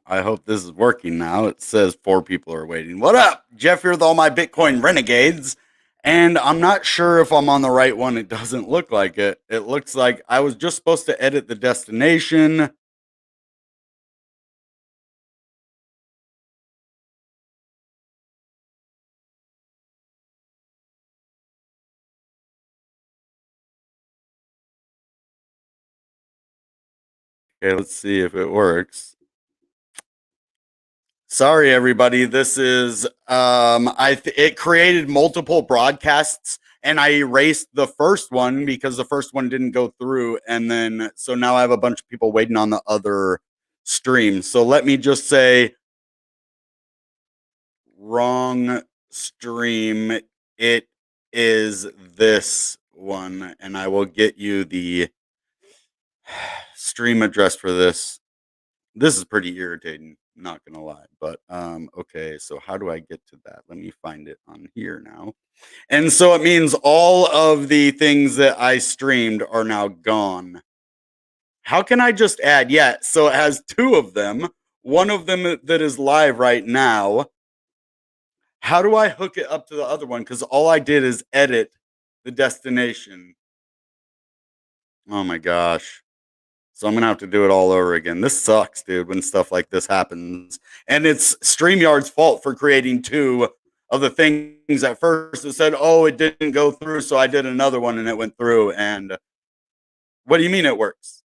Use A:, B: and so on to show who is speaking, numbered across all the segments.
A: I hope this is working now. It says 4 people are waiting. What up? Jeff here with all my Bitcoin renegades. And I'm not sure if I'm on the right one. It doesn't look like it. It looks like I was just supposed to edit the destination. Okay, let's see if it works. Sorry, everybody. This is it created multiple broadcasts, and I erased the first one because the first one didn't go through, and then so now I have a bunch of people waiting on the other stream. So let me just say, wrong stream. It is this one, and I will get you the stream address for this. This is pretty irritating, not gonna lie. But okay, so how do I get to that? Let me find it on here now. And so it means all of the things that I streamed are now gone. How can I just add? Yeah, so it has 2 of them. One of them that is live right now. How do I hook it up to the other one? Because all I did is edit the destination. Oh my gosh. So I'm gonna have to do it all over again. This sucks, dude, when stuff like this happens. And it's StreamYard's fault for creating 2 of the things. At first it said, oh, it didn't go through, so I did another one and it went through. And what do you mean it works?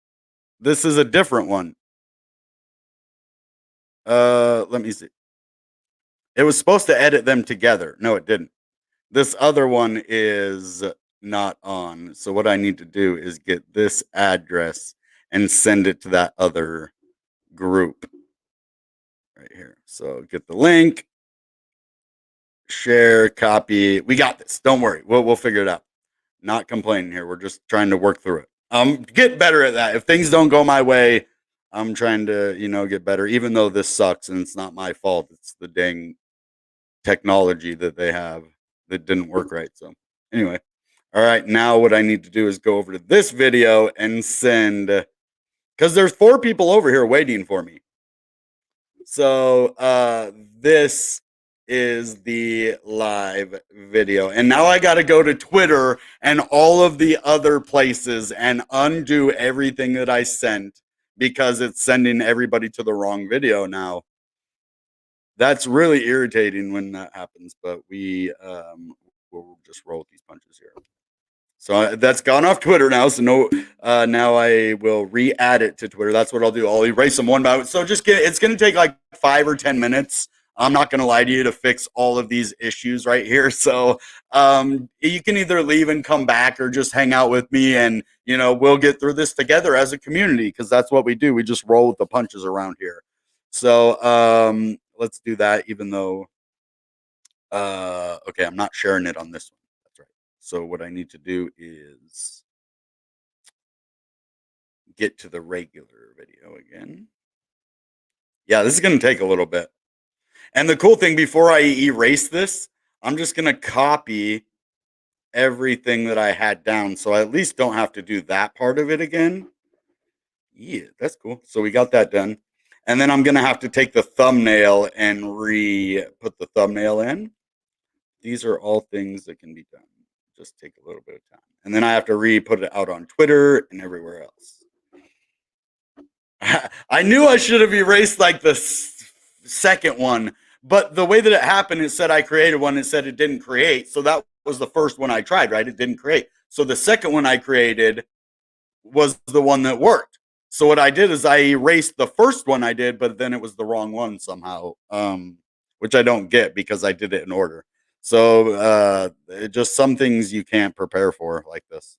A: This is a different one. Let me see. It was supposed to edit them together. No, it didn't. This other one is not on. So what I need to do is get this address and send it to that other group right here. So get the link, share, copy. We got this. Don't worry. We'll figure it out. Not complaining here. We're just trying to work through it. Get better at that. If things don't go my way, I'm trying to, get better, even though this sucks and it's not my fault. It's the dang technology that they have that didn't work right. So anyway, all right, now what I need to do is go over to this video and send, because there's 4 people over here waiting for me. So this is the live video, and now I got to go to Twitter and all of the other places and undo everything that I sent because it's sending everybody to the wrong video now. That's really irritating when that happens, but we'll just roll with these punches here. So that's gone off Twitter now. So no, now I will re-add it to Twitter. That's what I'll do. I'll erase them one by one. So it's going to take like 5 or 10 minutes. I'm not going to lie to you to fix all of these issues right here. So you can either leave and come back or just hang out with me and, we'll get through this together as a community because that's what we do. We just roll with the punches around here. So let's do that even though, okay, I'm not sharing it on this one. That's right. So what I need to do is get to the regular video again. Yeah, this is going to take a little bit. And the cool thing, before I erase this, I'm just going to copy everything that I had down. So I at least don't have to do that part of it again. Yeah, that's cool. So we got that done. And then I'm going to have to take the thumbnail and put the thumbnail in. These are all things that can be done. Just take a little bit of time. And then I have to put it out on Twitter and everywhere else. I knew I should have erased like the second one, but the way that it happened, it said I created one. It said it didn't create. So that was the first one I tried, right? It didn't create. So the second one I created was the one that worked. So what I did is I erased the first one I did, but then it was the wrong one somehow, which I don't get because I did it in order. So just some things you can't prepare for like this.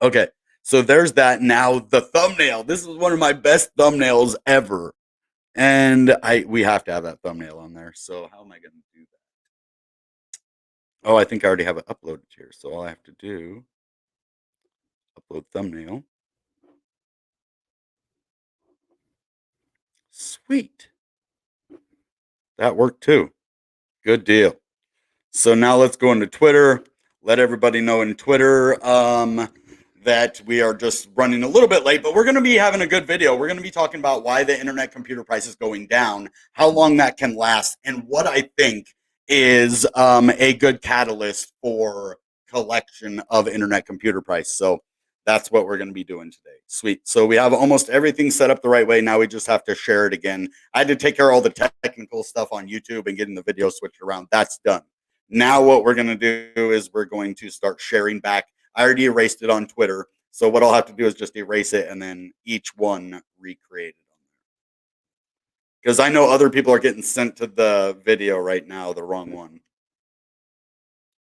A: Okay, so there's that. Now the thumbnail. This is one of my best thumbnails ever. And we have to have that thumbnail on there. So how am I going to do that? Oh, I think I already have it uploaded here. So all I have to do, upload thumbnail. Sweet. That worked too. Good deal. So now let's go into Twitter. Let everybody know in Twitter that we are just running a little bit late, but we're going to be having a good video. We're going to be talking about why the internet computer price is going down, how long that can last, and what I think is a good catalyst for collection of internet computer price. So that's what we're going to be doing today. Sweet. So we have almost everything set up the right way. Now we just have to share it again. I had to take care of all the technical stuff on YouTube and getting the video switched around. That's done. Now what we're going to do is we're going to start sharing back. I already erased it on Twitter. So what I'll have to do is just erase it and then each one recreate it on there. Because I know other people are getting sent to the video right now, the wrong one.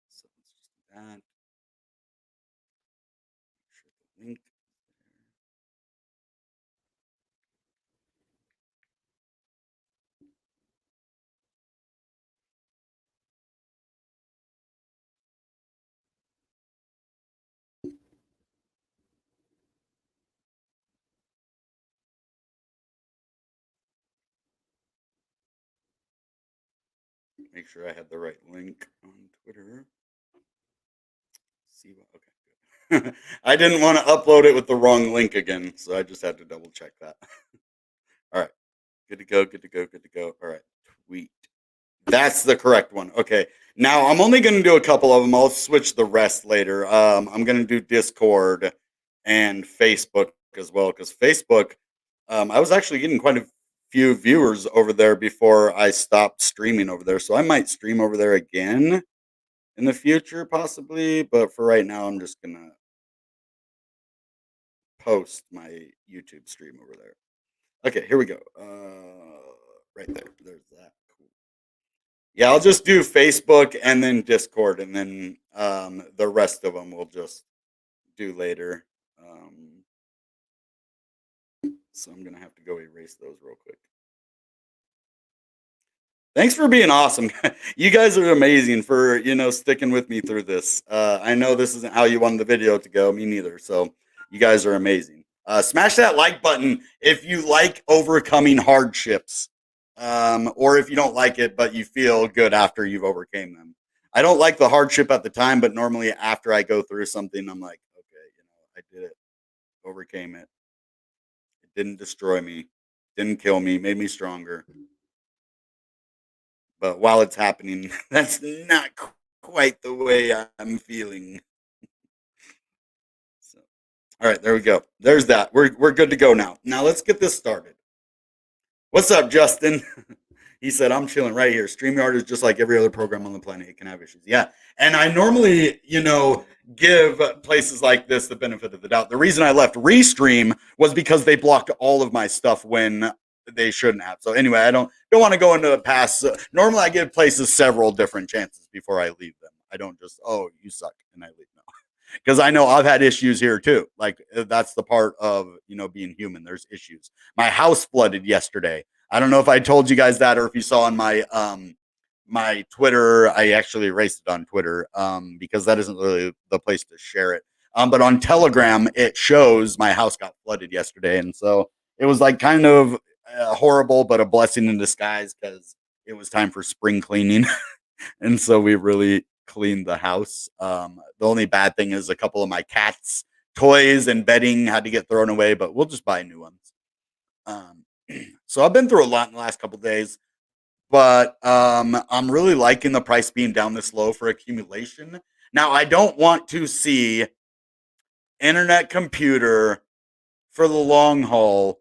A: So let's just do that. Share the link. Make sure I had the right link on Twitter. See what? Okay. I didn't want to upload it with the wrong link again, so I just had to double check that. All right. Good to go. Good to go. Good to go. All right. Tweet. That's the correct one. Okay. Now I'm only going to do a couple of them. I'll switch the rest later. I'm going to do Discord and Facebook as well because Facebook, I was actually getting quite a few viewers over there before I stopped streaming over there. So I might stream over there again in the future, possibly. But for right now, I'm just going to post my YouTube stream over there. Okay, here we go. Right there. There's that. Cool. Yeah, I'll just do Facebook and then Discord, and then the rest of them we'll just do later. So I'm gonna have to go erase those real quick. Thanks for being awesome. You guys are amazing for sticking with me through this. I know this isn't how you wanted the video to go. Me neither. So you guys are amazing. Smash that like button if you like overcoming hardships, or if you don't like it but you feel good after you've overcame them. I don't like the hardship at the time, but normally after I go through something, I'm like, okay, I did it, overcame it. It didn't destroy me, didn't kill me, made me stronger. But while it's happening, that's not quite the way I'm feeling. So, all right, there we go. There's that. We're good to go now. Now let's get this started. What's up, Justin? He said, I'm chilling right here. StreamYard is just like every other program on the planet. It can have issues. Yeah. And I normally, give places like this the benefit of the doubt. The reason I left Restream was because they blocked all of my stuff when they shouldn't have. So anyway, I don't want to go into the past. Normally I give places several different chances before I leave them. I don't just, oh, you suck, and I leave. No. Because I know I've had issues here too. Like that's the part of being human. There's issues. My house flooded yesterday. I don't know if I told you guys that or if you saw on my my Twitter. I actually erased it on Twitter because that isn't really the place to share it. But on Telegram, it shows my house got flooded yesterday, and so it was like kind of horrible, but a blessing in disguise because it was time for spring cleaning, and so we really cleaned the house. The only bad thing is a couple of my cats' toys and bedding had to get thrown away, but we'll just buy new ones. So I've been through a lot in the last couple of days, but I'm really liking the price being down this low for accumulation. Now, I don't want to see internet computer for the long haul,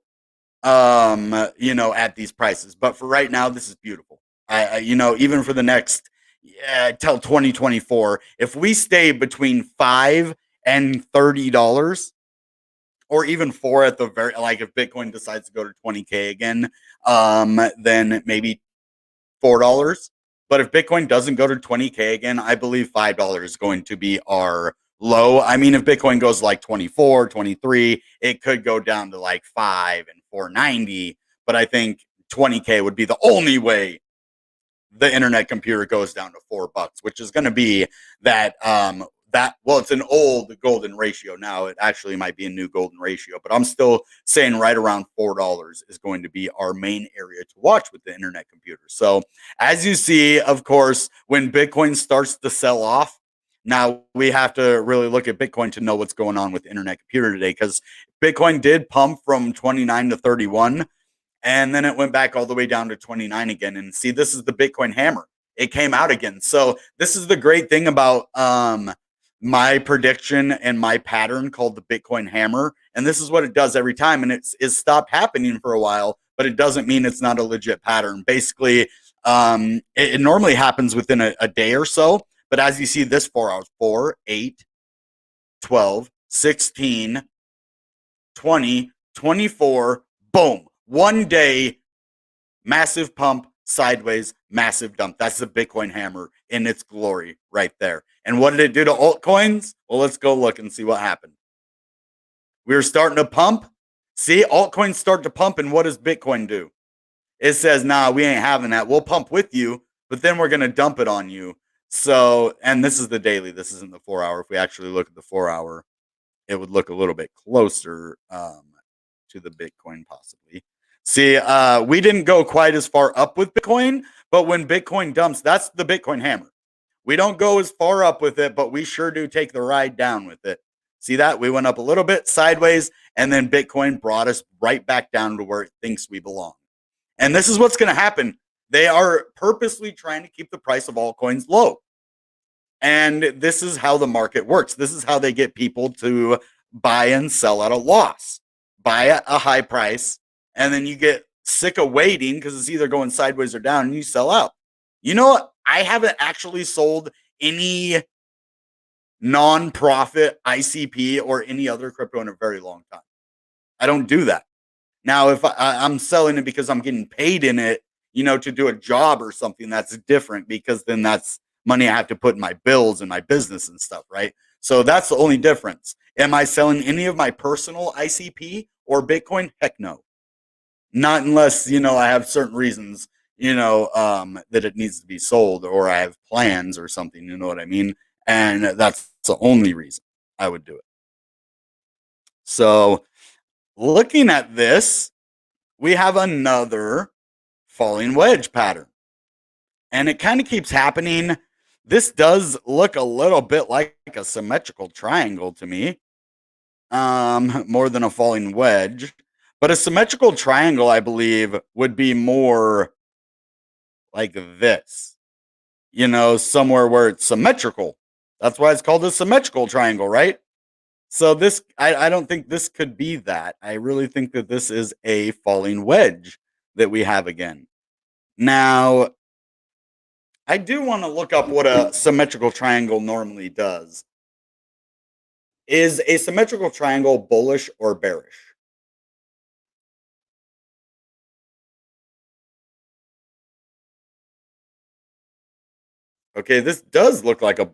A: at these prices. But for right now, this is beautiful. Even for the next till 2024, if we stay between $5 and $30, or even four at the very, like if Bitcoin decides to go to 20K again, then maybe $4. But if Bitcoin doesn't go to 20K again, I believe $5 is going to be our low. I mean, if Bitcoin goes like 24, 23, it could go down to like 5 and 490. But I think 20K would be the only way the internet computer goes down to $4, which is going to be that well, it's an old golden ratio now. It actually might be a new golden ratio, but I'm still saying right around $4 is going to be our main area to watch with the internet computer. So as you see, of course, when Bitcoin starts to sell off, Now we have to really look at Bitcoin to know what's going on with internet computer today, because Bitcoin did pump from 29 to 31, and then it went back all the way down to 29 again. And see, this is the Bitcoin hammer. It came out again. So this is the great thing about my prediction and my pattern called the Bitcoin hammer. And this is what it does every time. And it's stopped happening for a while, but it doesn't mean it's not a legit pattern. Basically, it normally happens within a day or so. But as you see, this 4 hours, 4, 8, 12, 16, 20, 24, boom. One day, massive pump, sideways, massive dump. That's the Bitcoin hammer in its glory right there. And what did it do to altcoins? Well, let's go look and see what happened. We were starting to pump. See, altcoins start to pump, and what does Bitcoin do? It says, nah, we ain't having that. We'll pump with you, but then we're going to dump it on you. So, and this is the daily. This isn't the 4 hour. If we actually look at the 4 hour, it would look a little bit closer to the Bitcoin possibly. See, we didn't go quite as far up with Bitcoin, but when Bitcoin dumps, that's the Bitcoin hammer. We don't go as far up with it, but we sure do take the ride down with it. See that? We went up a little bit sideways, and then Bitcoin brought us right back down to where it thinks we belong. And this is what's going to happen. They are purposely trying to keep the price of altcoins low. And this is how the market works. This is how they get people to buy and sell at a loss. Buy at a high price, and then you get sick of waiting because it's either going sideways or down, and you sell out. You know what? I haven't actually sold any non-profit ICP or any other crypto in a very long time. I don't do that. Now, if I'm selling it because I'm getting paid in it, to do a job or something, that's different, because then that's money I have to put in my bills and my business and stuff, right? So that's the only difference. Am I selling any of my personal ICP or Bitcoin? Heck no. Not unless, I have certain reasons, that it needs to be sold, or I have plans or something, you know what I mean? And that's the only reason I would do it. So looking at this, we have another falling wedge pattern. And it kind of keeps happening. This does look a little bit like a symmetrical triangle to me, more than a falling wedge. But a symmetrical triangle, I believe, would be more like this, somewhere where it's symmetrical. That's why it's called a symmetrical triangle, right? So this, I don't think this could be that. I really think that this is a falling wedge that we have again. Now, I do want to look up what a symmetrical triangle normally does. Is a symmetrical triangle bullish or bearish? Okay, this does look like a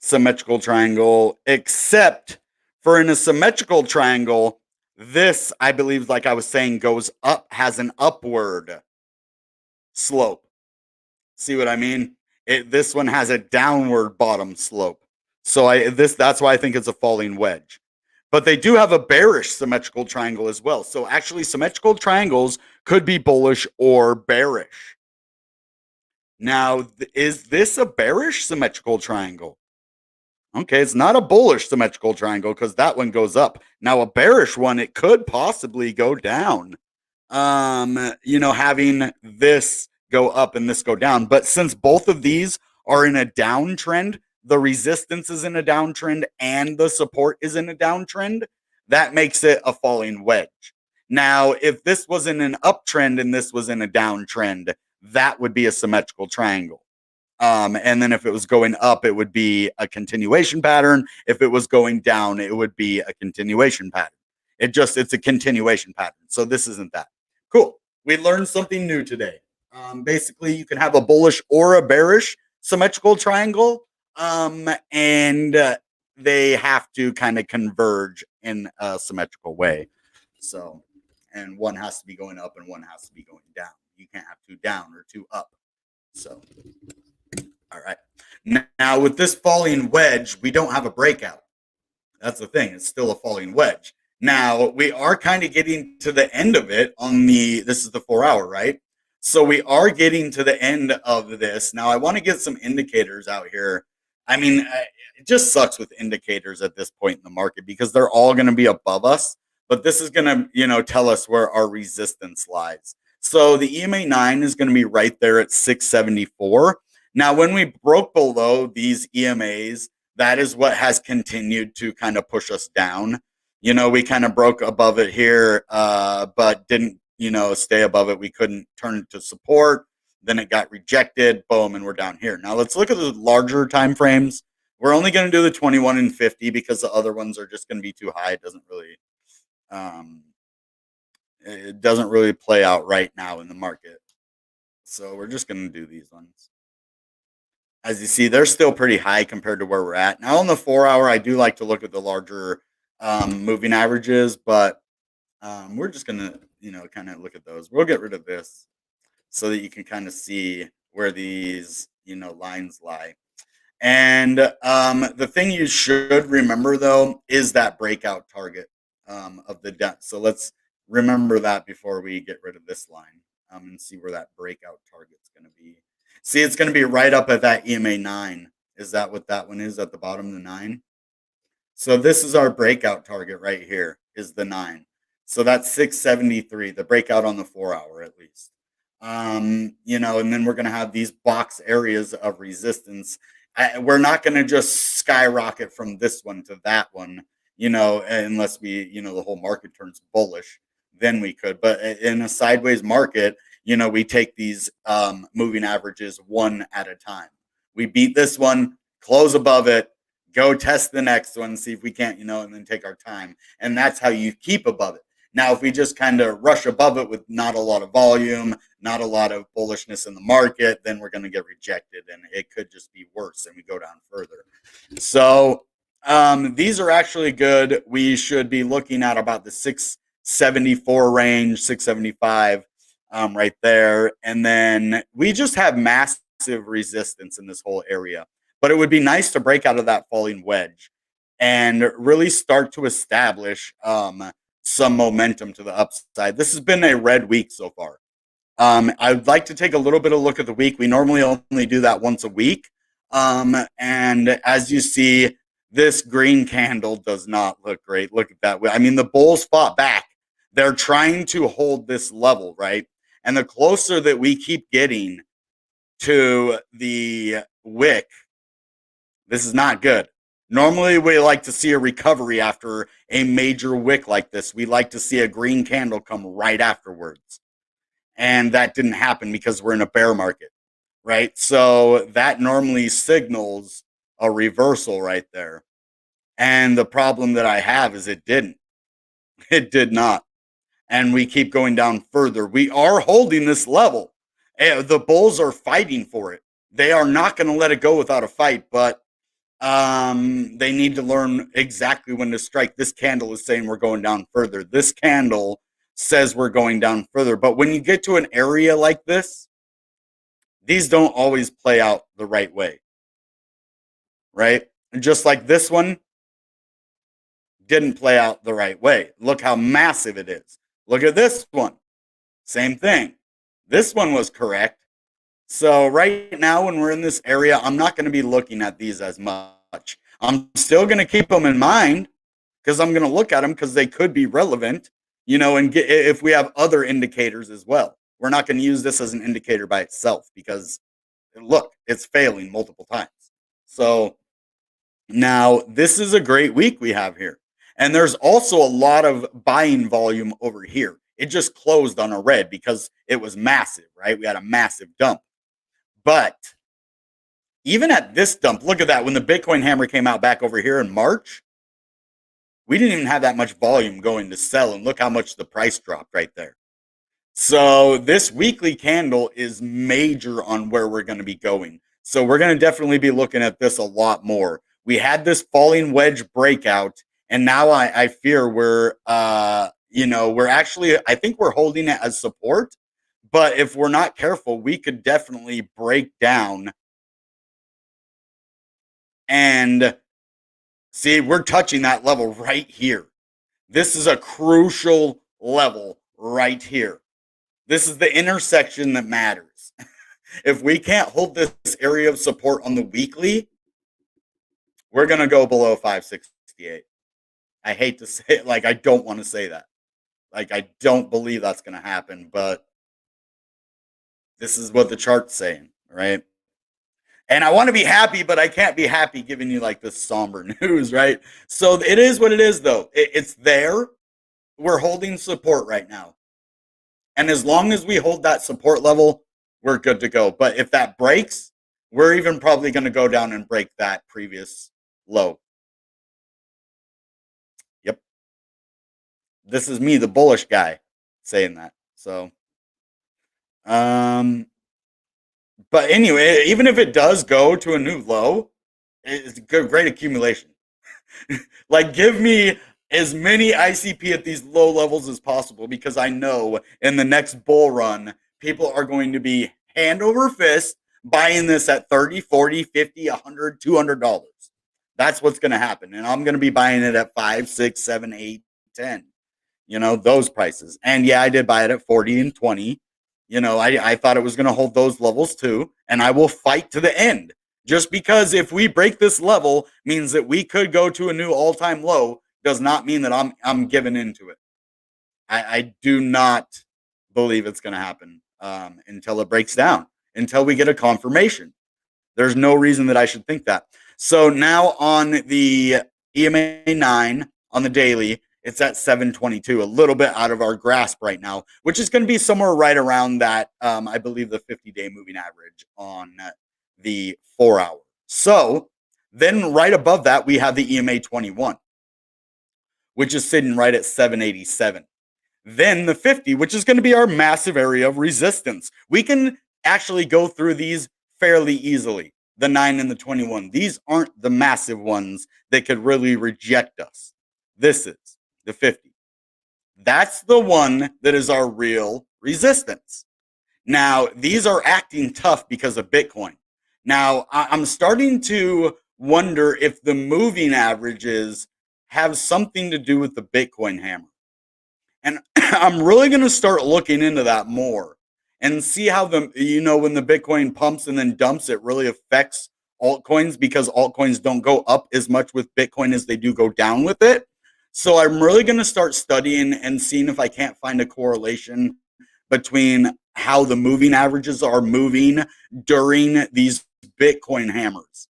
A: symmetrical triangle, except for in a symmetrical triangle, this, I believe, like I was saying, goes up, has an upward slope. See what I mean? This one has a downward bottom slope. So that's why I think it's a falling wedge. But they do have a bearish symmetrical triangle as well. So actually, symmetrical triangles could be bullish or bearish. Now, is this a bearish symmetrical triangle? Okay, it's not a bullish symmetrical triangle because that one goes up. Now, a bearish one, it could possibly go down. Having this go up and this go down. But since both of these are in a downtrend, the resistance is in a downtrend and the support is in a downtrend, that makes it a falling wedge. Now, if this was in an uptrend and this was in a downtrend, that would be a symmetrical triangle. And then if it was going up, it would be a continuation pattern. If it was going down, it would be a continuation pattern. It's a continuation pattern. So this isn't that. Cool. We learned something new today. Basically, you can have a bullish or a bearish symmetrical triangle, and they have to kind of converge in a symmetrical way. So, and one has to be going up and one has to be going down. You can't have two down or two up. So, all right. Now, with this falling wedge, we don't have a breakout. That's the thing. It's still a falling wedge. Now, we are kind of getting to the end of it this is the 4 hour, right? So we are getting to the end of this. Now, I want to get some indicators out here I mean, it just sucks with indicators at this point in the market because they're all going to be above us, but this is going to, tell us where our resistance lies. So the EMA 9 is going to be right there at 674. Now, when we broke below these EMAs, that is what has continued to kind of push us down. We kind of broke above it here, but didn't, stay above it. We couldn't turn it to support. Then it got rejected. Boom, and we're down here. Now let's look at the larger time frames. We're only going to do the 21 and 50 because the other ones are just going to be too high. Um, it doesn't really play out right now in the market. So we're just going to do these ones. As you see, they're still pretty high compared to where we're at. Now on the 4 hour, I do like to look at the larger moving averages, but we're just going to, kind of look at those. We'll get rid of this so that you can kind of see where these, lines lie. And the thing you should remember, though, is that breakout target of the depth. So let's remember that before we get rid of this line and see where that breakout target's going to be. See, it's going to be right up at that EMA 9. Is that what that one is at the bottom, the 9? So this is our breakout target right here, is the 9. So that's 673, the breakout on the 4 hour at least. And then we're going to have these box areas of resistance. We're not going to just skyrocket from this one to that one, unless we, the whole market turns bullish, then we could. But in a sideways market, we take these moving averages one at a time. We beat this one, close above it, go test the next one, see if we can't, and then take our time. And that's how you keep above it. Now, if we just kind of rush above it with not a lot of volume, not a lot of bullishness in the market, then we're going to get rejected and it could just be worse and we go down further. So these are actually good. We should be looking at about the 674 range, 675 right there. And then we just have massive resistance in this whole area. But it would be nice to break out of that falling wedge and really start to establish some momentum to the upside. This has been a red week so far. I'd like to take a little bit of a look at the week. We normally only do that once a week. And as you see, this green candle does not look great. Look at that. I mean, the bulls fought back. They're trying to hold this level, right? And the closer that we keep getting to the wick, this is not good. Normally, we like to see a recovery after a major wick like this. We like to see a green candle come right afterwards. And that didn't happen because we're in a bear market, right? So that normally signals a reversal right there. And the problem that I have is it didn't. It did not. And we keep going down further. We are holding this level. The bulls are fighting for it. They are not going to let it go without a fight, but they need to learn exactly when to strike. This candle is saying we're going down further. This candle says we're going down further. But when you get to an area like this, these don't always play out the right way, right? And just like this one didn't play out the right way. Look how massive it is. Look at this one. Same thing. This one was correct. So right now, when we're in this area, I'm not going to be looking at these as much. I'm still going to keep them in mind because I'm going to look at them because they could be relevant, and if we have other indicators as well. We're not going to use this as an indicator by itself because, look, it's failing multiple times. So now this is a great week we have here. And there's also a lot of buying volume over here. It just closed on a red because it was massive, right? We had a massive dump. But even at this dump, look at that. When the Bitcoin hammer came out back over here in March, we didn't even have that much volume going to sell. And look how much the price dropped right there. So this weekly candle is major on where we're going to be going. So we're going to definitely be looking at this a lot more. We had this falling wedge breakout, and now I fear we're actually, I think we're holding it as support. But if we're not careful, we could definitely break down and see, we're touching that level right here. This is a crucial level right here. This is the intersection that matters. If we can't hold this area of support on the weekly, We're gonna go below 568. I hate to say it, like I don't want to say that. Like I don't believe that's gonna happen, but this is what the chart's saying, right? And I want to be happy, but I can't be happy giving you like this somber news, right? So it is what it is, though. It's there. We're holding support right now. And as long as we hold that support level, we're good to go. But if that breaks, we're even probably going to go down and break that previous low. Yep. This is me, the bullish guy, saying that. So, um, but anyway, even if it does go to a new low, it's a good, great accumulation. Like, give me as many ICP at these low levels as possible because I know in the next bull run, people are going to be hand over fist buying this at 30, 40, 50, 100, $200. That's what's going to happen. And I'm going to be buying it at 5, 6, 7, 8, 10. Those prices. And yeah, I did buy it at 40 and 20. I thought it was going to hold those levels too. And I will fight to the end. Just because if we break this level means that we could go to a new all-time low does not mean that I'm giving into it. I do not believe it's going to happen until it breaks down, until we get a confirmation. There's no reason that I should think that. So now on the EMA 9 on the daily, it's at 722, a little bit out of our grasp right now, which is going to be somewhere right around that, I believe, the 50-day moving average on the 4 hour. So then right above that, we have the EMA 21, which is sitting right at 787. Then the 50, which is going to be our massive area of resistance. We can actually go through these fairly easily, the 9 and the 21. These aren't the massive ones that could really reject us. This is the 50. That's the one that is our real resistance. Now, these are acting tough because of Bitcoin. Now, I'm starting to wonder if the moving averages have something to do with the Bitcoin hammer. And I'm really going to start looking into that more and see how when the Bitcoin pumps and then dumps, it really affects altcoins because altcoins don't go up as much with Bitcoin as they do go down with it. So I'm really going to start studying and seeing if I can't find a correlation between how the moving averages are moving during these Bitcoin hammers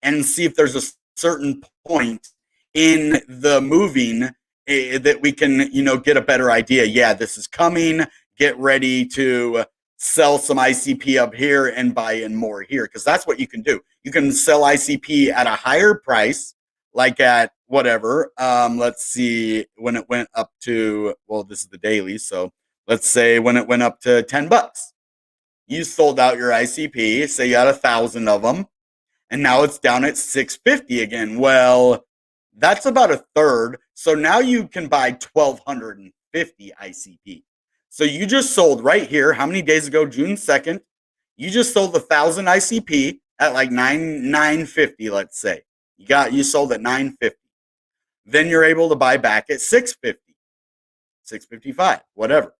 A: and see if there's a certain point in the moving that we can, get a better idea. Yeah, this is coming. Get ready to sell some ICP up here and buy in more here because that's what you can do. You can sell ICP at a higher price, like at whatever. Let's see when it went up to, well, this is the daily. So let's say when it went up to $10, you sold out your ICP. Say you had 1,000 of them, and now it's down at 650 again. Well, that's about a third. So now you can buy 1,250 ICP. So you just sold right here. How many days ago? June 2nd. You just sold 1,000 ICP at like 950. Let's say you sold at 950. Then you're able to buy back at 650, 655, whatever.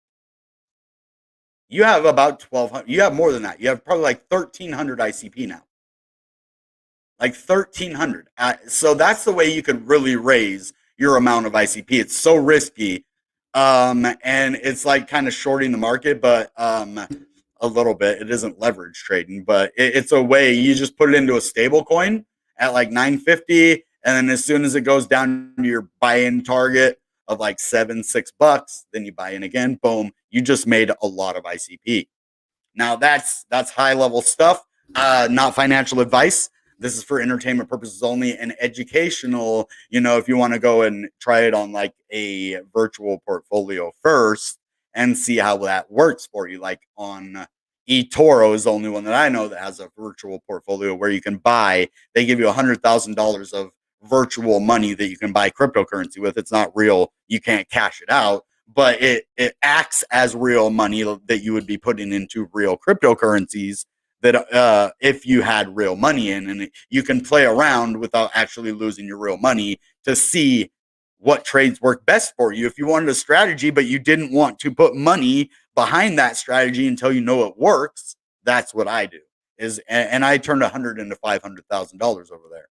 A: You have about 1,200. You have more than that. You have probably like 1,300 ICP now. Like 1,300. So that's the way you could really raise your amount of ICP. It's so risky. And it's like kind of shorting the market, but a little bit. It isn't leverage trading, but it's a way you just put it into a stable coin at like 950. And then as soon as it goes down to your buy-in target of like $6, then you buy in again. Boom. You just made a lot of ICP. Now that's high level stuff, not financial advice. This is for entertainment purposes only and educational. If you want to go and try it on like a virtual portfolio first and see how that works for you. Like on eToro is the only one that I know that has a virtual portfolio where you can buy. They give you $100,000 of virtual money that you can buy cryptocurrency with. It's not real. You can't cash it out, but it acts as real money that you would be putting into real cryptocurrencies that if you had real money in, and you can play around without actually losing your real money to see what trades work best for you. If you wanted a strategy, but you didn't want to put money behind that strategy until you know it works, that's what I do. And I turned 100 into $500,000 over there.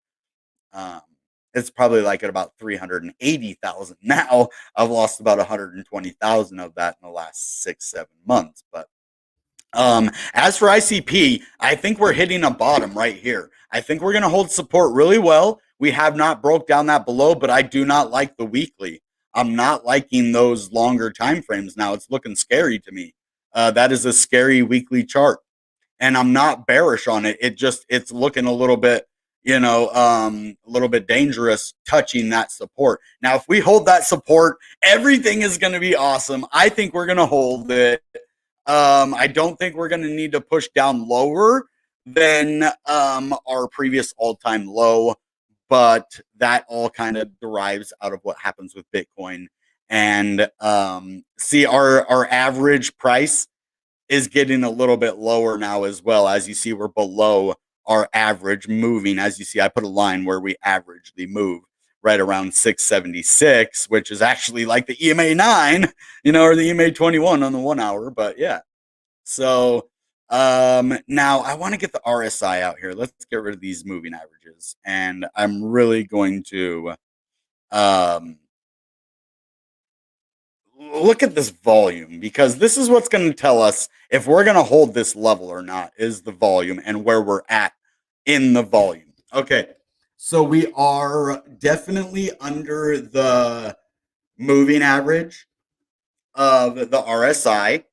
A: Um, it's probably like at about 380,000 now. I've lost about 120,000 of that in the last 6, 7 months. But as for ICP, I think we're hitting a bottom right here. I think we're going to hold support really well. We have not broke down that below, but I do not like the weekly. I'm not liking those longer time frames now. It's looking scary to me. That is a scary weekly chart, and I'm not bearish on it. It's looking a little bit, a little bit dangerous touching that support. Now, if we hold that support, everything is going to be awesome. I think we're going to hold it. I don't think we're going to need to push down lower than our previous all-time low, but that all kind of derives out of what happens with Bitcoin. And see, our average price is getting a little bit lower now as well. As you see, we're below our average moving. As you see, I put a line where we averagely move right around 676, which is actually like the EMA 9, or the EMA 21 on the 1 hour. But yeah. So now I want to get the RSI out here. Let's get rid of these moving averages. And I'm really going to um, look at this volume, because this is what's going to tell us if we're going to hold this level or not, is the volume and where we're at in the volume. Okay. So we are definitely under the moving average of the RSI,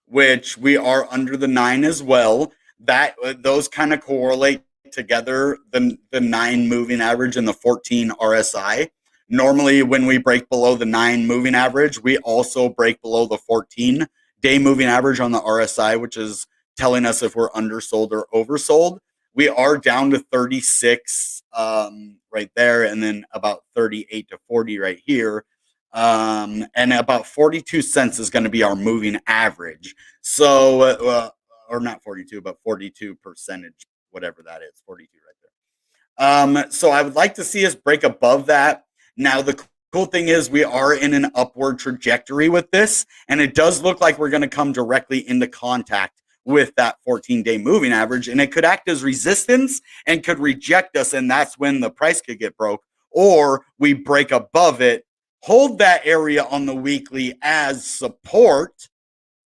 A: which we are under the 9 as well. That those kind of correlate together, the 9 moving average and the 14 RSI. Normally, when we break below the 9 moving average, we also break below the 14-day moving average on the RSI, which is telling us if we're undersold or oversold. We are down to 36 right there, and then about 38 to 40 right here. And about 42 cents is going to be our moving average. So, or not 42, but 42 percentage, whatever that is, 42 right there. So I would like to see us break above that. Now, the cool thing is we are in an upward trajectory with this, and it does look like we're going to come directly into contact with that 14-day moving average, and it could act as resistance and could reject us, and that's when the price could get broke, or we break above it, hold that area on the weekly as support,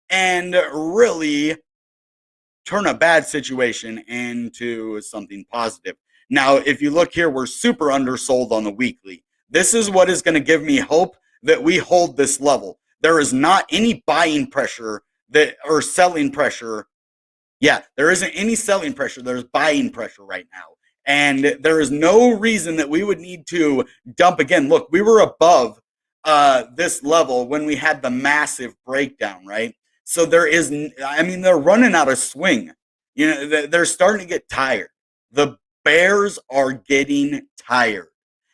A: and really turn a bad situation into something positive. Now, if you look here, we're super undersold on the weekly. This is what is going to give me hope that we hold this level. There is not any buying pressure or selling pressure. Yeah, there isn't any selling pressure. There's buying pressure right now. And there is no reason that we would need to dump again. Look, we were above this level when we had the massive breakdown, right? So they're running out of swing. They're starting to get tired. The Bears are getting tired.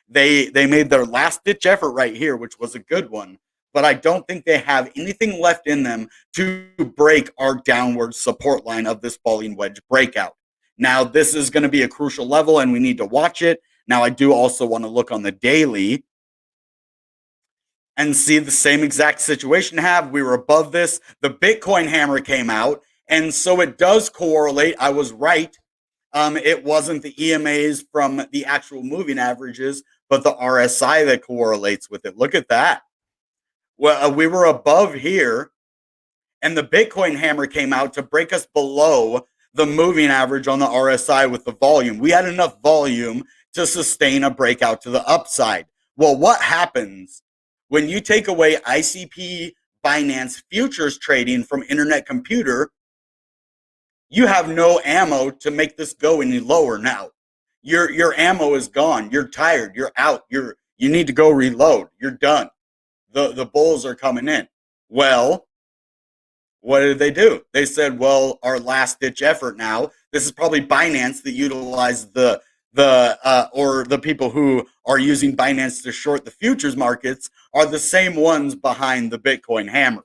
A: They made their last ditch effort right here, which was a good one, but I don't think they have anything left in them to break our downward support line of this falling wedge breakout. Now, this is going to be a crucial level, and we need to watch it. Now, I do also want to look on the daily and see the same exact situation we were above this. The Bitcoin hammer came out, and so it does correlate. I was right. It wasn't the EMAs from the actual moving averages, but the RSI that correlates with it. Look at that. Well, we were above here, and the Bitcoin hammer came out to break us below the moving average on the RSI with the volume. We had enough volume to sustain a breakout to the upside. Well, what happens when you take away ICP Binance futures trading from Internet Computer? You have no ammo to make this go any lower now. Your ammo is gone. You're tired. You're out. You need to go reload. You're done. The bulls are coming in. Well, what did they do? They said, well, our last ditch effort now. This is probably Binance that utilized or the people who are using Binance to short the futures markets are the same ones behind the Bitcoin hammer,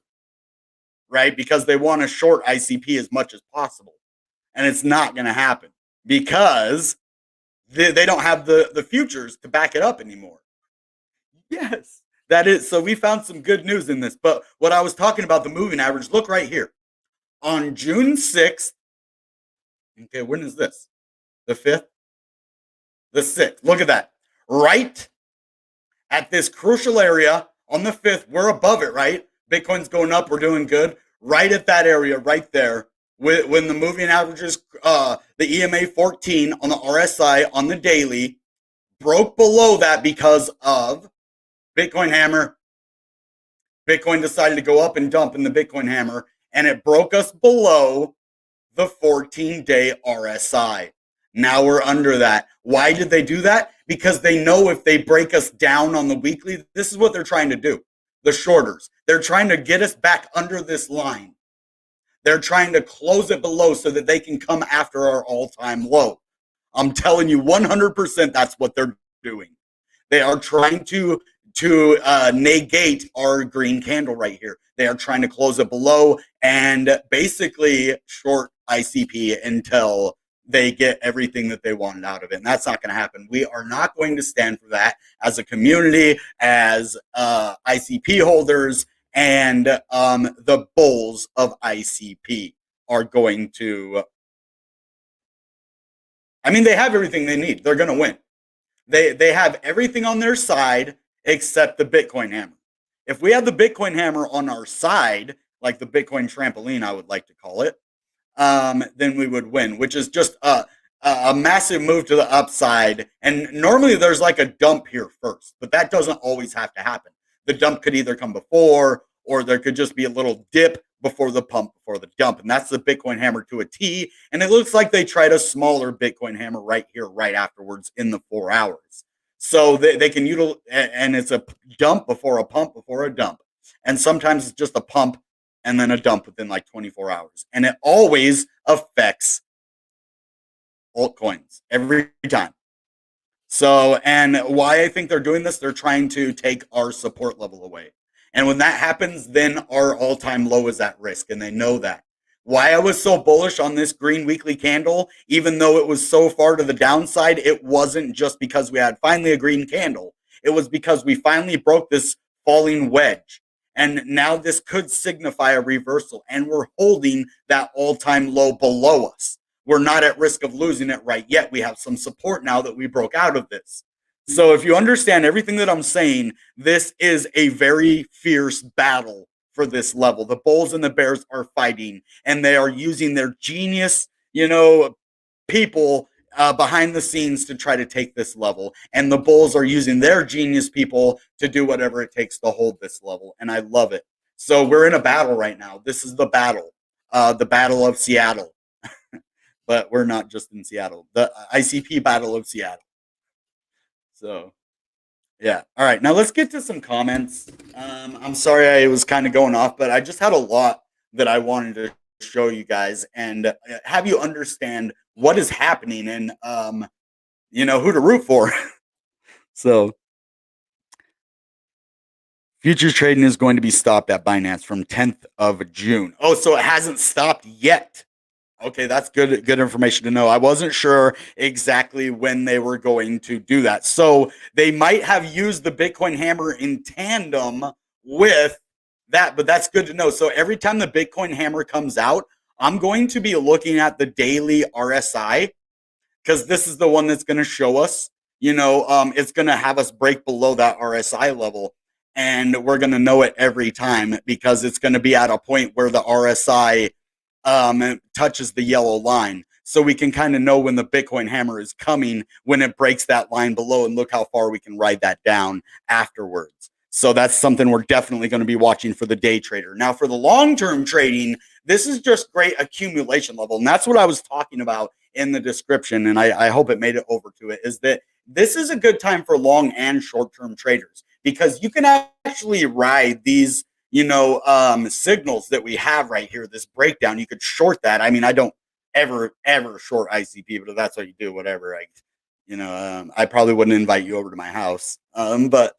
A: right? Because they want to short ICP as much as possible. And it's not going to happen because they don't have the futures to back it up anymore. Yes, that is. So we found some good news in this. But what I was talking about, the moving average, look right here. On June 6th, okay, when is this? The 5th? The 6th. Look at that. Right at this crucial area on the 5th, we're above it, right? Bitcoin's going up, we're doing good. Right at that area, right there, when the moving averages, the EMA 14 on the RSI on the daily broke below that because of Bitcoin hammer. Bitcoin decided to go up and dump in the Bitcoin hammer, and it broke us below the 14-day RSI. Now we're under that. Why did they do that? Because they know if they break us down on the weekly, this is what they're trying to do. The shorters, they're trying to get us back under this line. They're trying to close it below so that they can come after our all-time low. I'm telling you 100% that's what they're doing. They are trying to negate our green candle right here. They are trying to close it below and basically short ICP until they get everything that they wanted out of it. And that's not going to happen. We are not going to stand for that as a community, as ICP holders, and the bulls of ICP are going to, I mean, they have everything they need. They're going to win. They have everything on their side except the Bitcoin hammer. If we had the Bitcoin hammer on our side, like the Bitcoin trampoline, I would like to call it, then we would win, which is just a massive move to the upside. And normally there's like a dump here first, but that doesn't always have to happen. The dump could either come before, or there could just be a little dip before the pump, before the dump. And that's the Bitcoin hammer to a T. And it looks like they tried a smaller Bitcoin hammer right here, right afterwards in the 4 hours. So they can utilize, and it's a dump before a pump before a dump. And sometimes it's just a pump and then a dump within like 24 hours. And it always affects altcoins every time. So, and why I think they're doing this, they're trying to take our support level away. And when that happens, then our all-time low is at risk, and they know that. Why I was so bullish on this green weekly candle, even though it was so far to the downside, it wasn't just because we had finally a green candle. It was because we finally broke this falling wedge. And now this could signify a reversal, and we're holding that all-time low below us. We're not at risk of losing it right yet. We have some support now that we broke out of this. So if you understand everything that I'm saying, this is a very fierce battle for this level. The bulls and the bears are fighting, and they are using their genius, people behind the scenes to try to take this level. And the bulls are using their genius people to do whatever it takes to hold this level. And I love it. So we're in a battle right now. This is the battle of Seattle. But we're not just in Seattle. The ICP battle of Seattle. So, yeah. All right. Now let's get to some comments. I'm sorry I was kind of going off, but I just had a lot that I wanted to show you guys and have you understand what is happening and, who to root for. So, futures trading is going to be stopped at Binance from 10th of June. Oh, so it hasn't stopped yet. Okay, that's good information to know. I wasn't sure exactly when they were going to do that. So they might have used the Bitcoin hammer in tandem with that, but that's good to know. So every time the Bitcoin hammer comes out, I'm going to be looking at the daily RSI because this is the one that's going to show us, it's going to have us break below that RSI level. And we're going to know it every time because it's going to be at a point where the RSI touches the yellow line. So we can kind of know when the Bitcoin hammer is coming, when it breaks that line below, and look how far we can ride that down afterwards. So that's something we're definitely going to be watching for the day trader. Now for the long-term trading, this is just great accumulation level. And that's what I was talking about in the description. And I hope it made it over to it, is that this is a good time for long and short-term traders because you can actually ride these signals that we have right here, this breakdown. You could short that. I mean, I don't ever short ICP, but if that's what you do, whatever. I probably wouldn't invite you over to my house. But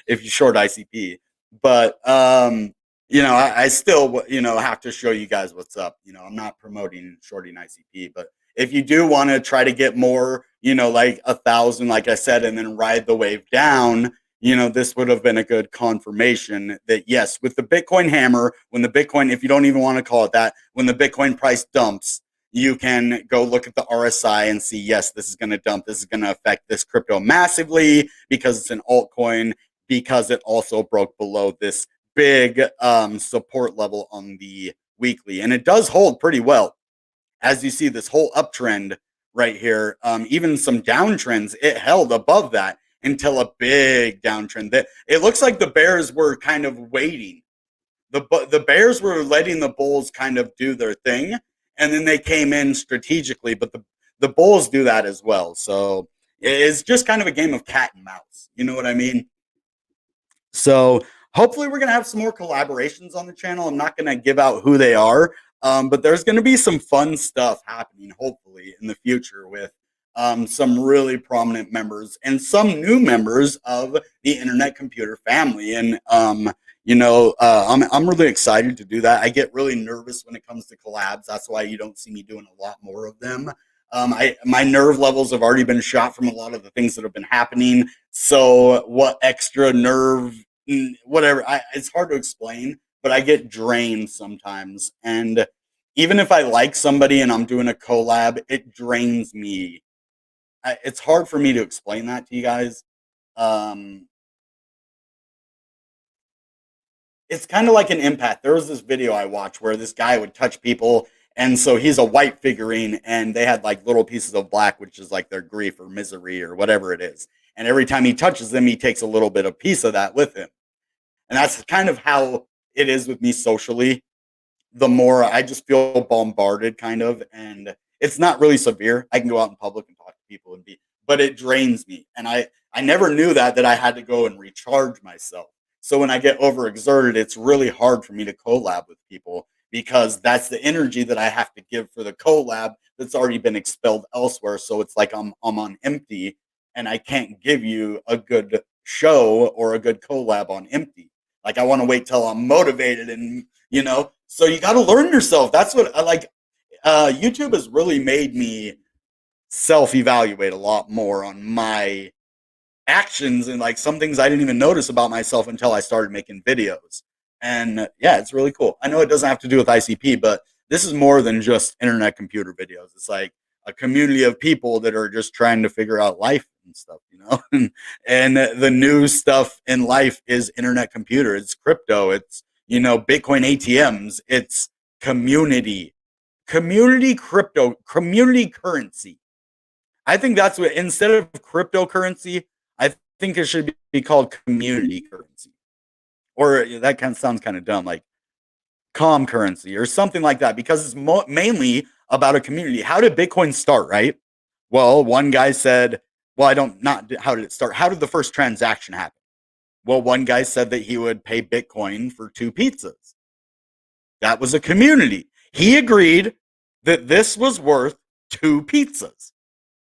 A: if you short ICP, but I still have to show you guys what's up. I'm not promoting shorting ICP, but if you do want to try to get more, like 1,000, like I said, and then ride the wave down, this would have been a good confirmation that yes, with the Bitcoin hammer, when the Bitcoin, if you don't even want to call it that, when the Bitcoin price dumps, You can go look at the RSI and see, yes, this is going to dump. This is going to affect this crypto massively because it's an altcoin, because it also broke below this big support level on the weekly. And it does hold pretty well. As you see this whole uptrend right here, even some downtrends, it held above that until a big downtrend. That it looks like the bears were kind of waiting. The bears were letting the bulls kind of do their thing, and then they came in strategically. But the bulls do that as well. So it's just kind of a game of cat and mouse. You know what I mean? So hopefully we're gonna have some more collaborations on the channel. I'm not gonna give out who they are, but there's gonna be some fun stuff happening hopefully in the future with some really prominent members and some new members of the Internet Computer family. And I'm really excited to do that. I get really nervous when it comes to collabs. That's why you don't see me doing a lot more of them. My nerve levels have already been shot from a lot of the things that have been happening. So what extra nerve, whatever, it's hard to explain, but I get drained sometimes. And even if I like somebody and I'm doing a collab, it drains me. It's hard for me to explain that to you guys. Um, it's kind of like an empath. There was this video I watched where this guy would touch people, and so he's a white figurine, and they had like little pieces of black, which is like their grief or misery or whatever it is. And every time he touches them, he takes a little bit of piece of that with him. And that's kind of how it is with me socially. The more I just feel bombarded, kind of, and it's not really severe. I can go out in public and talk to people and be, but it drains me, and I never knew that I had to go and recharge myself. So when I get overexerted, it's really hard for me to collab with people because that's the energy that I have to give for the collab that's already been expelled elsewhere. So it's like I'm on empty, and I can't give you a good show or a good collab on empty. Like I want to wait till I'm motivated and so you got to learn yourself. That's what I like. YouTube has really made me self-evaluate a lot more on my actions and like some things I didn't even notice about myself until I started making videos. And yeah, it's really cool. I know it doesn't have to do with ICP, but this is more than just internet computer videos. It's like a community of people that are just trying to figure out life and stuff. And the new stuff in life is internet computer. It's crypto. It's Bitcoin ATMs. It's community crypto, community currency. I think that's what, instead of cryptocurrency, I think it should be called community currency. Or that kind of sounds kind of dumb, like calm currency or something like that, because it's mainly about a community. How did Bitcoin start, right? Well, one guy said, well, not how did it start? How did the first transaction happen? Well, one guy said that he would pay Bitcoin for 2 pizzas. That was a community. He agreed that this was worth 2 pizzas.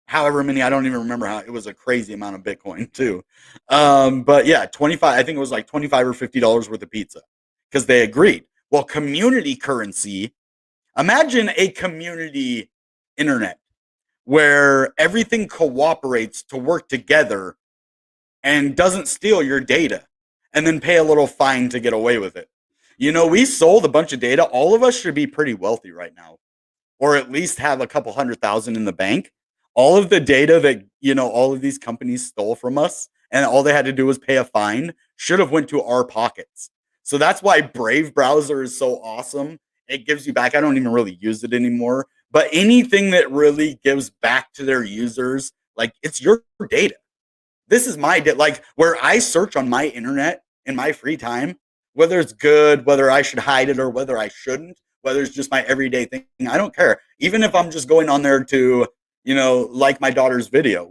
A: However many, I don't even remember how. It was a crazy amount of Bitcoin too. But yeah, 25, I think it was like $25 or $50 worth of pizza because they agreed. Well, community currency, imagine a community internet where everything cooperates to work together and doesn't steal your data and then pay a little fine to get away with it. We sold a bunch of data. All of us should be pretty wealthy right now, or at least have a couple 100,000 in the bank. All of the data that, all of these companies stole from us and all they had to do was pay a fine should have went to our pockets. So that's why Brave browser is so awesome. It gives you back. I don't even really use it anymore, but anything that really gives back to their users, like it's your data. This is my like where I search on my internet in my free time, whether it's good, whether I should hide it or whether I shouldn't, whether it's just my everyday thing. I don't care. Even if I'm just going on there to, like my daughter's video.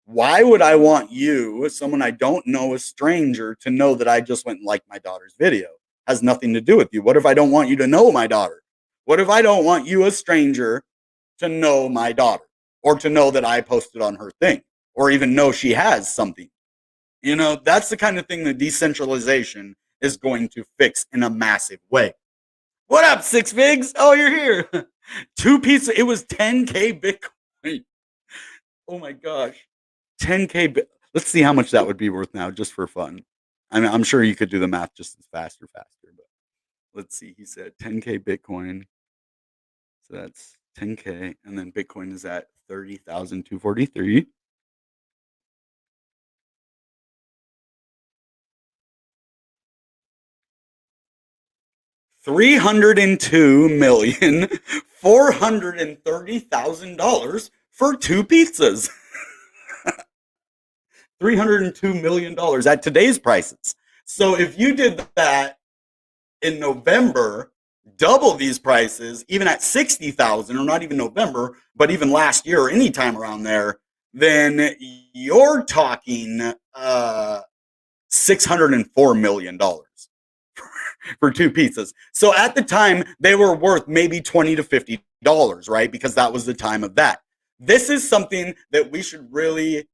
A: Why would I want you, someone I don't know, a stranger, to know that I just went and liked my daughter's video? Has nothing to do with you. What if I don't want you to know my daughter? What if I don't want you, a stranger, to know my daughter or to know that I posted on her thing or even know she has something? That's the kind of thing that decentralization is going to fix in a massive way. What up, Six Figs? Oh, you're here. 2 pizza. It was 10K Bitcoin. Oh my gosh. 10K. Let's see how much that would be worth now, just for fun. I mean, I'm sure you could do the math just as faster, but let's see. He said 10K Bitcoin. So that's 10K, and then Bitcoin is at 30,243. 302,430,000 for two pizzas. $302 million at today's prices. So if you did that in November, double these prices, even at 60,000, or not even November, but even last year or any time around there, then you're talking $604 million for two pizzas. So at the time, they were worth maybe $20 to $50, right? Because that was the time of that. This is something that we should really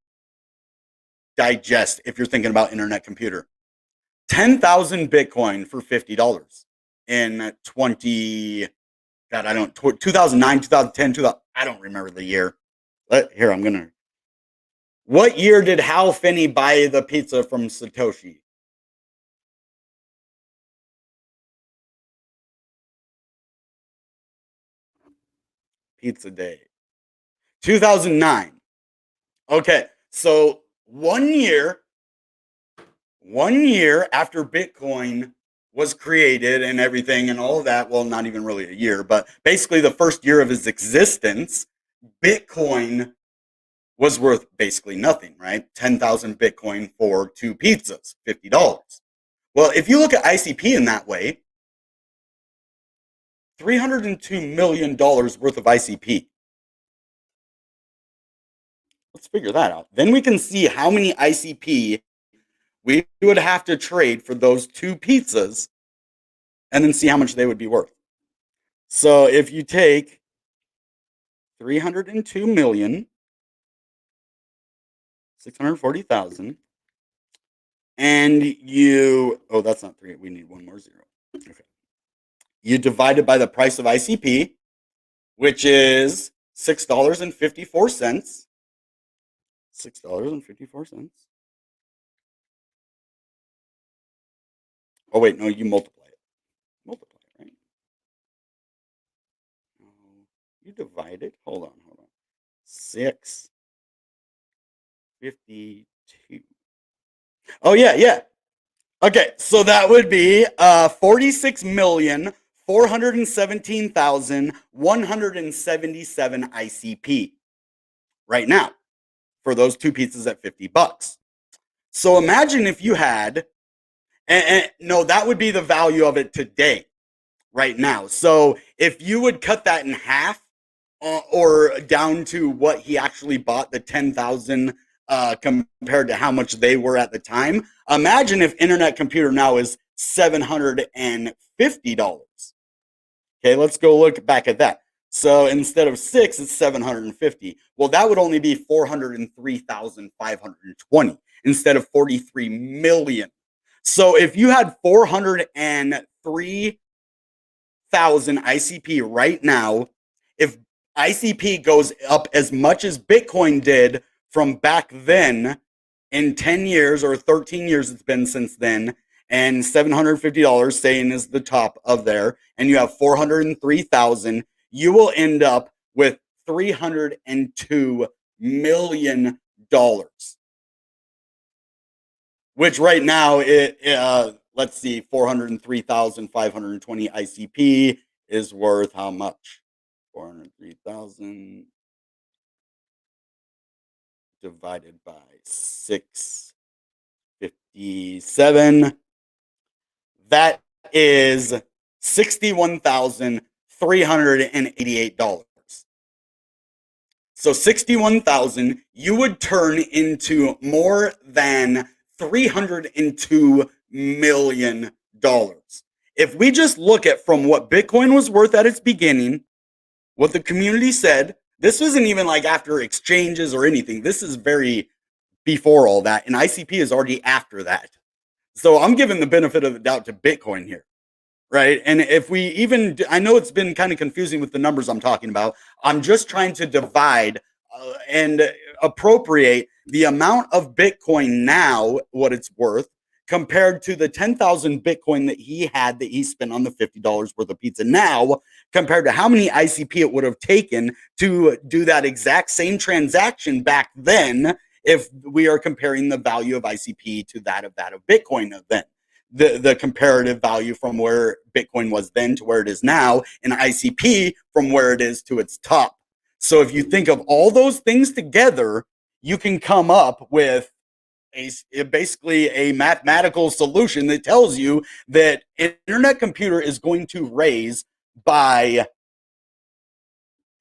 A: digest if you're thinking about internet computer. 10,000 Bitcoin for $50 in 2009, 2010, 2000, I don't remember the year. Here, what year did Hal Finney buy the pizza from Satoshi? Pizza Day. 2009. Okay, so 1 year after Bitcoin was created and everything and all of that, well, not even really a year, but basically the first year of its existence, Bitcoin was worth basically nothing, right? 10,000 Bitcoin for two pizzas, $50. Well, if you look at ICP in that way, $302 million worth of ICP. Let's figure that out. Then we can see how many ICP we would have to trade for those two pizzas and then see how much they would be worth. So if you take 302 million, 640,000, and oh, that's not three. We need one more zero. Okay. You divide it by the price of ICP, which is $6.54. $6.54. Oh, wait, no, you multiply it. Multiply it, right? You divide it. Hold on. 652. Oh, yeah. Okay, so that would be 46,417,177 ICP right now for those two pizzas at $50. So imagine if you had, and no, that would be the value of it today, right now. So if you would cut that in half, or down to what he actually bought the 10,000 compared to how much they were at the time. Imagine if internet computer now is $750. Okay, let's go look back at that. So instead of 6, it's 750. Well, that would only be 403,520 instead of 43 million. So if you had 403,000 ICP right now, if ICP goes up as much as Bitcoin did from back then in 10 years or 13 years it's been since then, and $750 saying is the top of there, and you have 403,000, you will end up with $302 million. Which right now, let's see, 403,520 ICP is worth how much? 403,000 divided by 657. That is $61,388. So 61,000 you would turn into more than $302 million. If we just look at from what Bitcoin was worth at its beginning, what the community said, this wasn't even like after exchanges or anything. This is very before all that, and ICP is already after that. So I'm giving the benefit of the doubt to Bitcoin here, right? And if we even, I know it's been kind of confusing with the numbers I'm talking about. I'm just trying to divide and appropriate the amount of Bitcoin now, what it's worth, compared to the 10,000 Bitcoin that he had that he spent on the $50 worth of pizza now, compared to how many ICP it would have taken to do that exact same transaction back then, if we are comparing the value of ICP to that of Bitcoin then. The comparative value from where Bitcoin was then to where it is now, and ICP from where it is to its top. So if you think of all those things together, you can come up with basically a mathematical solution that tells you that internet computer is going to raise by,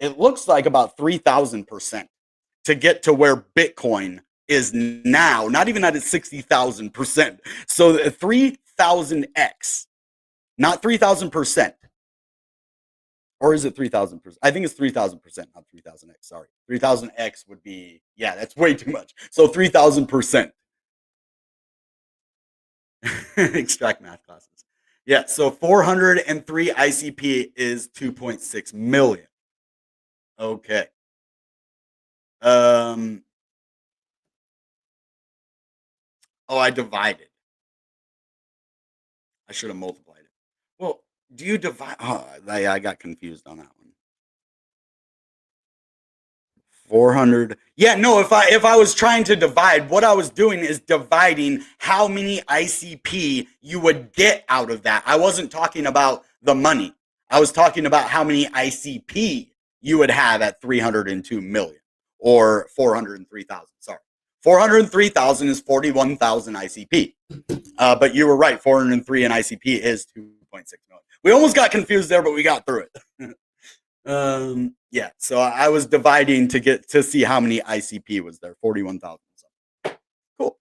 A: it looks like about 3,000% to get to where Bitcoin is now, not even at its 60,000%. So 3,000x, not 3,000%. Or is it 3,000%? I think it's 3,000%, not 3,000x. Sorry. 3,000x would be, yeah, that's way too much. So 3,000%. Extract math classes. Yeah, so 403 ICP is 2.6 million. Okay. Oh, I divided. I should have multiplied it. Well, do you divide? Oh, I got confused on that one. 400. Yeah, no, if I was trying to divide, what I was doing is dividing how many ICP you would get out of that. I wasn't talking about the money. I was talking about how many ICP you would have at 302 million or 403,000. Sorry. 403,000 is 41,000 ICP. But you were right. 403 in ICP is 2.6 million. We almost got confused there, but we got through it. Yeah, so I was dividing to get to see how many ICP was there. 41,000. Cool.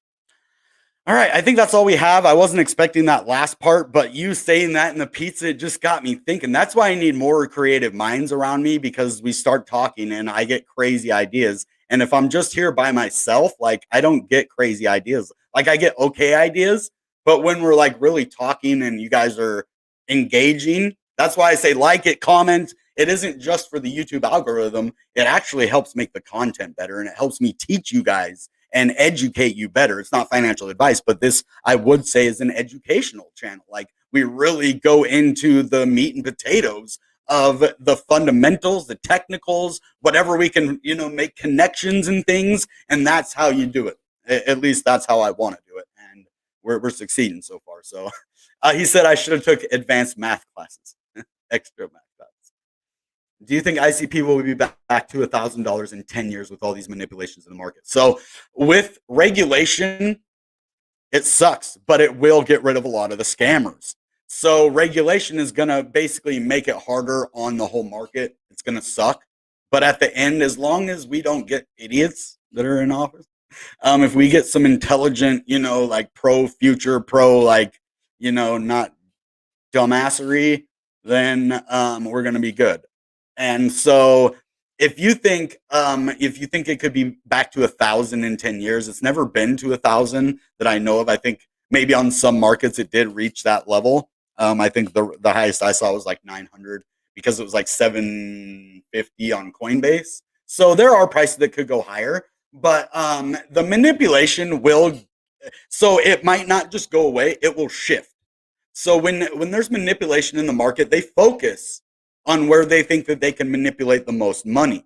A: All right, I think that's all we have. I wasn't expecting that last part, but you saying that in the pizza, it just got me thinking. That's why I need more creative minds around me, because we start talking and I get crazy ideas. And if I'm just here by myself, like, I don't get crazy ideas. Like, I get okay ideas, but when we're like really talking and you guys are engaging, that's why I say like it, comment. It isn't just for the YouTube algorithm. It actually helps make the content better, and it helps me teach you guys and educate you better. It's not financial advice, but this, I would say, is an educational channel. Like, we really go into the meat and potatoes of the fundamentals, the technicals, whatever we can, make connections and things. And that's how you do it. At least that's how I want to do it. And we're succeeding so far. So he said I should have took advanced math classes, extra math classes. Do you think ICP will be back to $1,000 in 10 years with all these manipulations in the market? So with regulation, it sucks, but it will get rid of a lot of the scammers. So regulation is going to basically make it harder on the whole market. It's going to suck. But at the end, as long as we don't get idiots that are in office, if we get some intelligent, like pro-future, like, not dumbassery, then we're going to be good. And so if you think it could be back to 1,000 in 10 years, it's never been to 1,000 that I know of. I think maybe on some markets it did reach that level. I think the highest I saw was like 900, because it was like 750 on Coinbase. So there are prices that could go higher, but the manipulation will. So it might not just go away; it will shift. So when there's manipulation in the market, they focus on where they think that they can manipulate the most money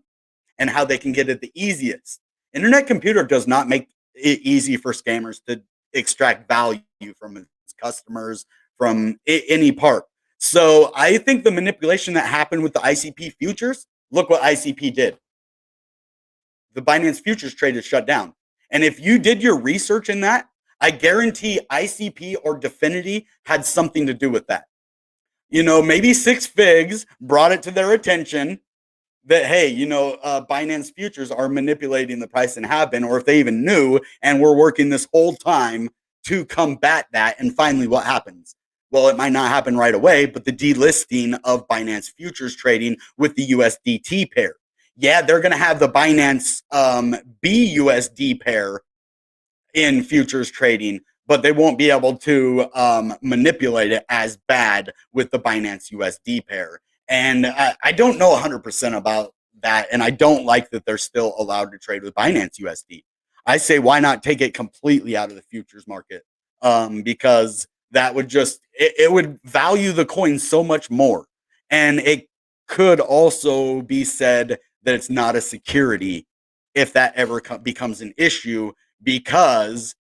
A: and how they can get it the easiest. Internet computer does not make it easy for scammers to extract value from its customers, from any part. So I think the manipulation that happened with the ICP futures, look what ICP did. The Binance futures trade is shut down. And if you did your research in that, I guarantee ICP or Definity had something to do with that. Maybe Six Figs brought it to their attention that, hey, Binance futures are manipulating the price and have been, or if they even knew, and we're working this whole time to combat that. And finally, what happens? Well, it might not happen right away, but the delisting of Binance futures trading with the USDT pair. Yeah, they're going to have the Binance BUSD pair in futures trading, but they won't be able to manipulate it as bad with the Binance USD pair. And I don't know 100% about that, and I don't like that they're still allowed to trade with Binance USD. I say, why not take it completely out of the futures market because that would just it would value the coin so much more. And it could also be said that it's not a security if that ever becomes an issue, because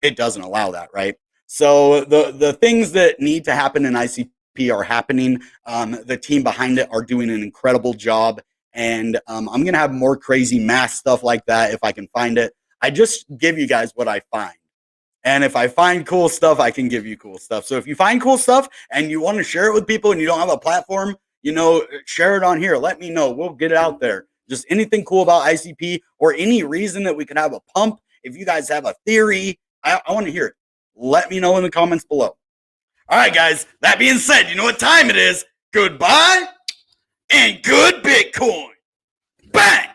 A: it doesn't allow that, right? So the things that need to happen in ICP are happening. The team behind it are doing an incredible job, and I'm gonna have more crazy mass stuff like that if I can find it. I just give you guys what I find. And if I find cool stuff, I can give you cool stuff. So if you find cool stuff and you want to share it with people and you don't have a platform, share it on here. Let me know. We'll get it out there. Just anything cool about ICP or any reason that we can have a pump. If you guys have a theory, I want to hear it. Let me know in the comments below. All right, guys. That being said, you know what time it is. Goodbye and good Bitcoin. Bang.